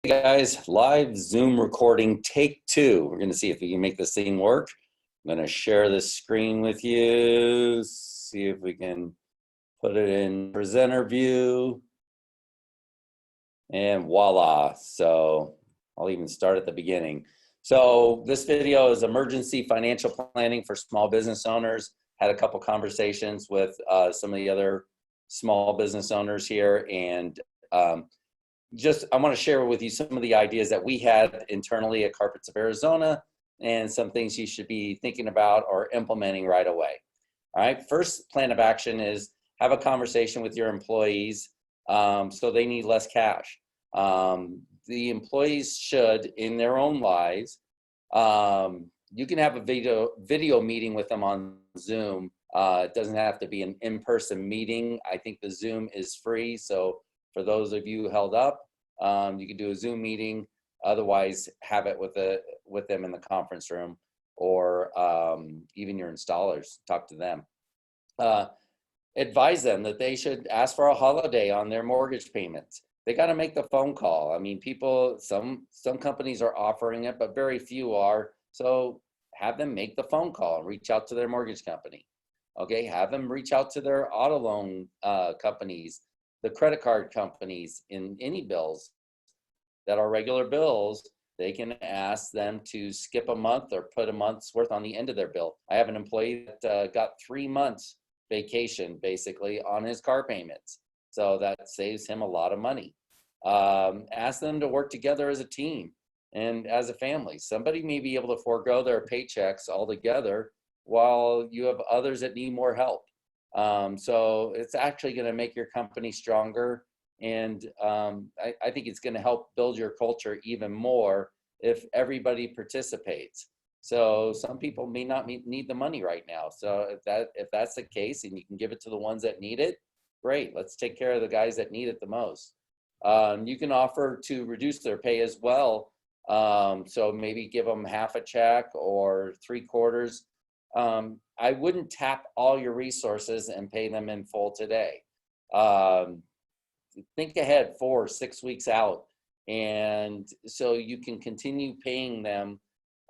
Hey guys, live Zoom recording, take two. We're going to see if we can make this thing work. I'm going to share this screen with you, see if we can put it in presenter view, and voila. So I'll even start at the beginning. So this video is emergency financial planning for small business owners. Had a couple conversations with some of the other small business owners here, and I want to share with you some of the ideas that we had internally at Carpets of Arizona and some things you should be thinking about or implementing right away. All right, first plan of action is have a conversation with your employees so they need less cash. The employees should, in their own lives, you can have a video meeting with them on Zoom. It doesn't have to be an in-person meeting. I think the Zoom is free, so for those of you held up, you can do a Zoom meeting. Otherwise, have it with them in the conference room, or even your installers. Talk to them. Advise them that they should ask for a holiday on their mortgage payments. They got to make the phone call. I mean, some companies are offering it, but very few are. So have them make the phone call, reach out to their mortgage company. Okay, have them reach out to their auto loan companies, the credit card companies. In any bills that are regular bills, they can ask them to skip a month or put a month's worth on the end of their bill. I have an employee that got 3 months vacation basically on his car payments. So that saves him a lot of money. Ask them to work together as a team and as a family. Somebody may be able to forego their paychecks altogether while you have others that need more help. So it's actually going to make your company stronger, and I think it's going to help build your culture even more if everybody participates. So some people may not need the money right now. So if that's the case, and you can give it to the ones that need it, great. Let's take care of the guys that need it the most. You can offer to reduce their pay as well. So maybe give them half a check or 3/4. I wouldn't tap all your resources and pay them in full today. Think ahead 4 or 6 weeks out, and so you can continue paying them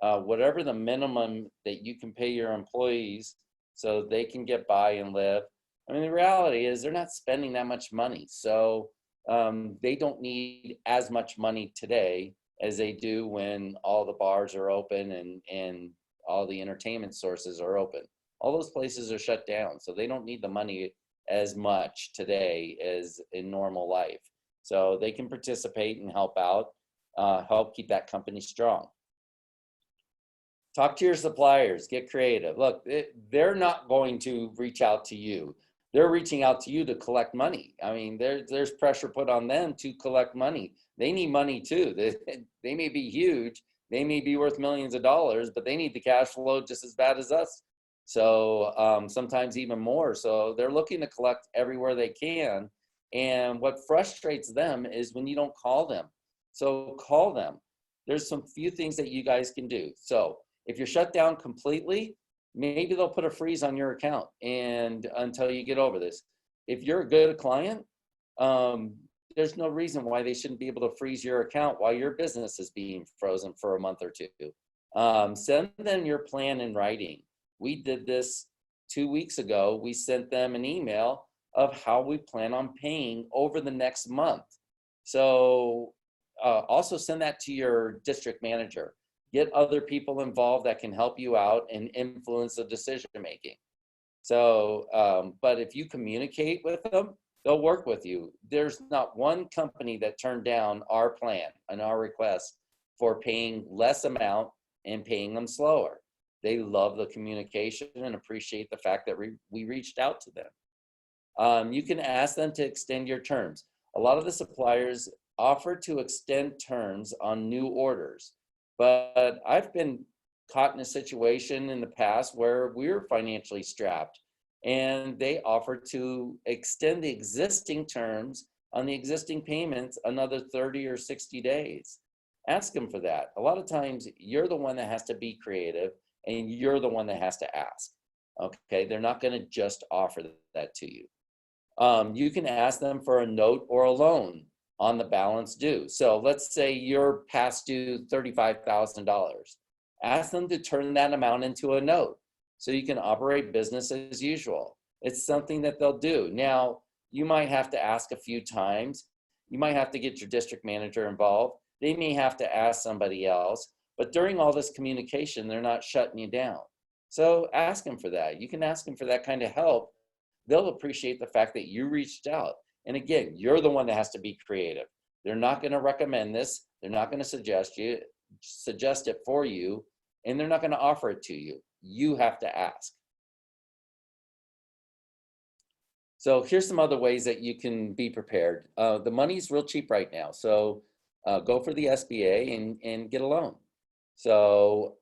whatever the minimum that you can pay your employees so they can get by and live. I mean, the reality is they're not spending that much money, so they don't need as much money today as they do when all the bars are open and all the entertainment sources are open. All those places are shut down, so they don't need the money as much today as in normal life. So they can participate and help out, help keep that company strong. Talk to your suppliers, get creative. Look, they're not going to reach out to you. They're reaching out to you to collect money. I mean, there's pressure put on them to collect money. They need money too. They may be huge. They may be worth millions of dollars, but they need the cash flow just as bad as us. So sometimes even more. So they're looking to collect everywhere they can. And what frustrates them is when you don't call them. So call them. There's some few things that you guys can do. So if you're shut down completely, maybe they'll put a freeze on your account and until you get over this. If you're a good client, there's no reason why they shouldn't be able to freeze your account while your business is being frozen for a month or two. Send them your plan in writing. We did this 2 weeks ago. We sent them an email of how we plan on paying over the next month. So also send that to your district manager. Get other people involved that can help you out and influence the decision making. So, but if you communicate with them, they'll work with you. There's not one company that turned down our plan and our request for paying less amount and paying them slower. They love the communication and appreciate the fact that we reached out to them. You can ask them to extend your terms. A lot of the suppliers offer to extend terms on new orders, but I've been caught in a situation in the past where we're financially strapped and they offer to extend the existing terms on the existing payments another 30 or 60 days. Ask them for that. A lot of times you're the one that has to be creative and you're the one that has to ask. Okay, they're not going to just offer that to you. You can ask them for a note or a loan on the balance due. So let's say you're past due $35,000. Ask them to turn that amount into a note so you can operate business as usual. It's something that they'll do. Now, you might have to ask a few times. You might have to get your district manager involved. They may have to ask somebody else. But during all this communication, they're not shutting you down. So ask them for that. You can ask them for that kind of help. They'll appreciate the fact that you reached out. And again, you're the one that has to be creative. They're not going to recommend this. They're not going to suggest it for you, and they're not going to offer it to you. You have to ask. So here's some other ways that you can be prepared. The money's real cheap right now. So go for the SBA and get a loan. So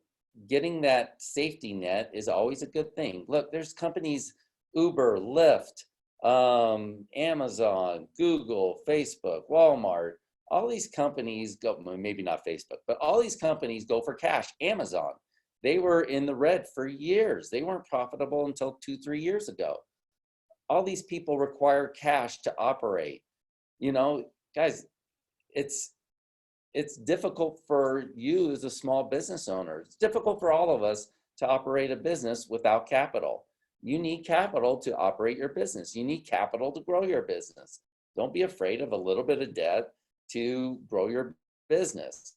getting that safety net is always a good thing. Look, there's companies, Uber, Lyft, Amazon, Google, Facebook, Walmart, all these companies go, maybe not Facebook, but all these companies go for cash. Amazon, they were in the red for years. They weren't profitable until 2-3 years ago. All these people require cash to operate. You know, guys, it's difficult for you as a small business owner. It's difficult for all of us to operate a business without capital. You need capital to operate your business. You need capital to grow your business. Don't be afraid of a little bit of debt to grow your business.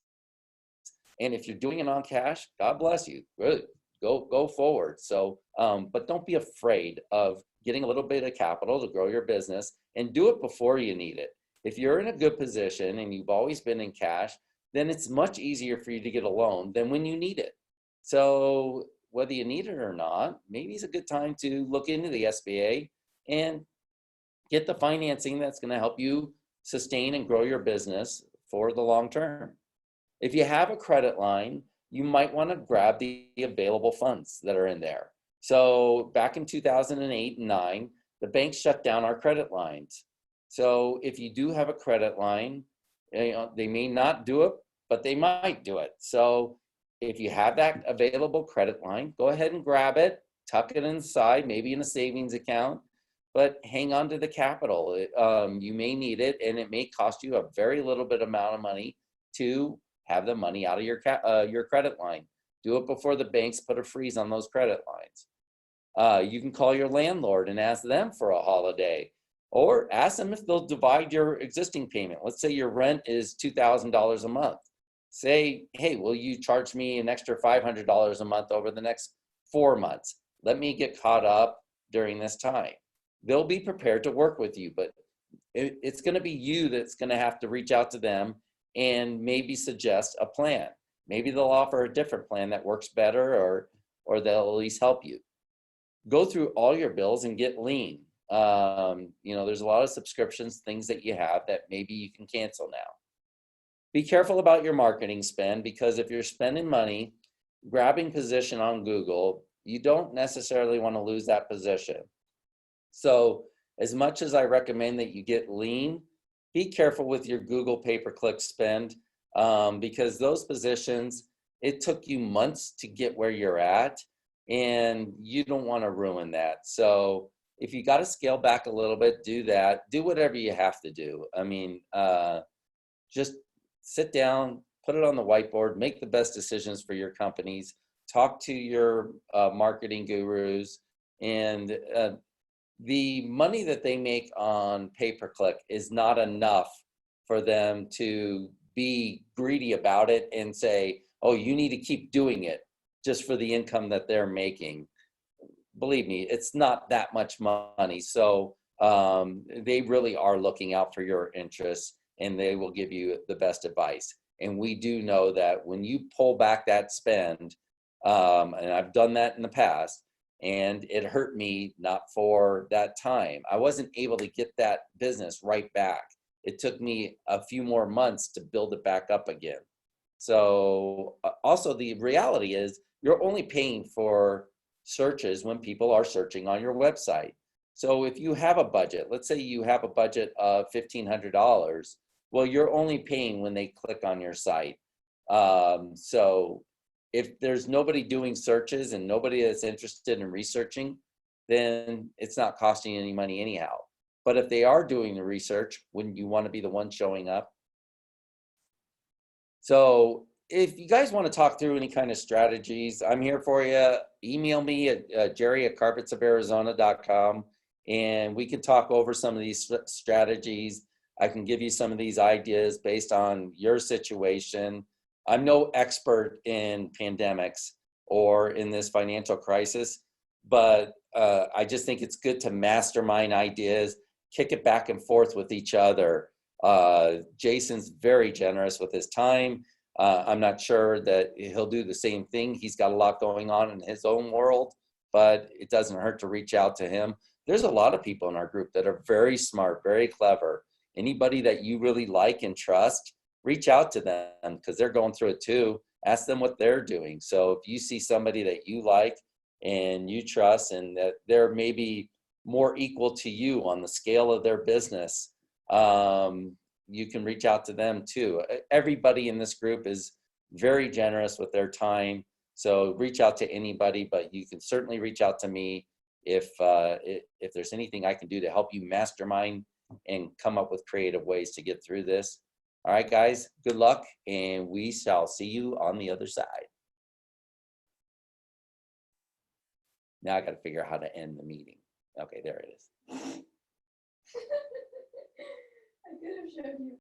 And if you're doing it on cash, God bless you. Good. Go forward. So, but don't be afraid of getting a little bit of capital to grow your business, and do it before you need it. If you're in a good position and you've always been in cash, then it's much easier for you to get a loan than when you need it. So whether you need it or not, maybe it's a good time to look into the SBA and get the financing that's going to help you sustain and grow your business for the long term. If you have a credit line, you might want to grab the available funds that are in there. So back in 2008 and 9, the banks shut down our credit lines. So if you do have a credit line, they may not do it, but they might do it. So if you have that available credit line, go ahead and grab it, tuck it inside, maybe in a savings account, but hang on to the capital. You may need it, and it may cost you a very little bit amount of money to have the money out of your credit line. Do it before the banks put a freeze on those credit lines. You can call your landlord and ask them for a holiday, or ask them if they'll divide your existing payment. Let's say your rent is $2,000 a month. Say, hey, will you charge me an extra $500 a month over the next 4 months? Let me get caught up during this time. They'll be prepared to work with you, but it's going to be you that's going to have to reach out to them and maybe suggest a plan. Maybe they'll offer a different plan that works better, or they'll at least help you. Go through all your bills and get lean. There's a lot of subscriptions, things that you have that maybe you can cancel now. Be careful about your marketing spend, because if you're spending money grabbing position on Google, you don't necessarily want to lose that position. So as much as I recommend that you get lean, be careful with your Google pay-per-click spend, because those positions, it took you months to get where you're at, and you don't want to ruin that. So if you got to scale back a little bit, do that. Do whatever you have to do. I mean, just sit down, put it on the whiteboard, make the best decisions for your companies, talk to your marketing gurus, and the money that they make on pay-per-click is not enough for them to be greedy about it and say, oh, you need to keep doing it just for the income that they're making. Believe me, it's not that much money. So they really are looking out for your interests, and they will give you the best advice. And we do know that when you pull back that spend, and I've done that in the past, and it hurt me not for that time. I wasn't able to get that business right back. It took me a few more months to build it back up again. So also the reality is you're only paying for searches when people are searching on your website. So if you have a budget, let's say you have a budget of $1,500, well, you're only paying when they click on your site. So if there's nobody doing searches and nobody that's interested in researching, then it's not costing you any money anyhow. But if they are doing the research, wouldn't you want to be the one showing up? So if you guys want to talk through any kind of strategies, I'm here for you. Email me at jerry@carpetsofArizona.com, and we can talk over some of these strategies. I can give you some of these ideas based on your situation. I'm no expert in pandemics or in this financial crisis, but I just think it's good to mastermind ideas, kick it back and forth with each other. Jason's very generous with his time. I'm not sure that he'll do the same thing. He's got a lot going on in his own world, but it doesn't hurt to reach out to him. There's a lot of people in our group that are very smart, very clever. Anybody that you really like and trust, reach out to them because they're going through it too. Ask them what they're doing. So if you see somebody that you like and you trust and that they're maybe more equal to you on the scale of their business, you can reach out to them too. Everybody in this group is very generous with their time. So reach out to anybody, but you can certainly reach out to me if there's anything I can do to help you mastermind and come up with creative ways to get through this. All right, guys, good luck, and we shall see you on the other side. Now I got to figure out how to end the meeting. Okay, there it is. I could have showed you.